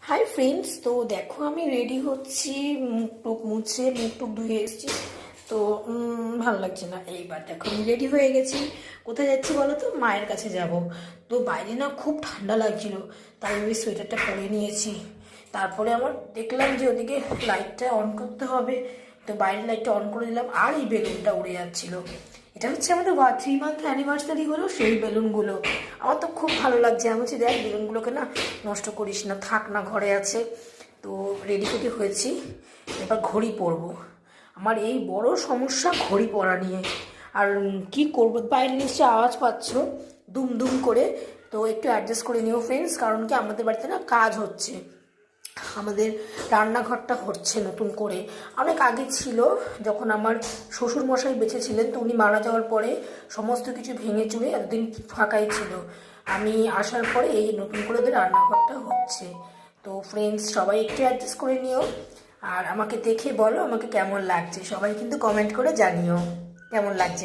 Hi friends, তো দেখো আমি রেডি হচ্ছি, মুখ টুক মুছে মুখ টুক ধুয়ে এসেছি। তো ভালো লাগছে না। এইবার দেখো আমি রেডি হয়ে গেছি। কোথায় যাচ্ছি বলো তো? মায়ের কাছে যাব। তো বাইরে না খুব ঠান্ডা লাগছিল, তাই ওই সোয়েটারটা পরে নিয়েছি। তারপরে আমার দেখলাম যে ওদিকে লাইটটা অন করতে হবে, তো বাইরের লাইটটা অন করে দিলাম, আর এই বেলুনটা উড়ে যাচ্ছিল। এটা হচ্ছে আমাদের 3 মান্থ অ্যানিভার্সারি হলো, সেই বেলুনগুলো। আমার তো খুব ভালো লাগছে। আমি বলছি দেখ বেলুনগুলোকে না নষ্ট করিস না, থাক না, ঘরে আছে। তো রেডি ফেডি হয়েছি, এবার ঘড়ি পরবো। আমার এই বড় সমস্যা ঘড়ি পরা নিয়ে। আর কি করবো, বাইরে নিশ্চয়ই আওয়াজ পাচ্ছ দুম দুম করে। তো একটু অ্যাডজাস্ট করে নিও ফ্রেন্ডস, কারণ কি আমাদের বাড়িতে না কাজ হচ্ছে। আমাদের রান্নাঘরটা হচ্ছে নতুন করে। অনেক আগে ছিল, যখন আমার শ্বশুর মশাই বেঁচে ছিলেন, তো উনি মারা যাওয়ার পরে সমস্ত কিছু ভেঙে চুরে এতদিন ফাঁকাই ছিল। আমি আসার পরে এই নতুন করে ওদের রান্নাঘরটা হচ্ছে। তো ফ্রেন্ডস সবাই একটু অ্যাডজাস্ট করে নিও। আর আমাকে দেখে বলো আমাকে কেমন লাগছে, সবাই কিন্তু কমেন্ট করে জানিও কেমন লাগছে।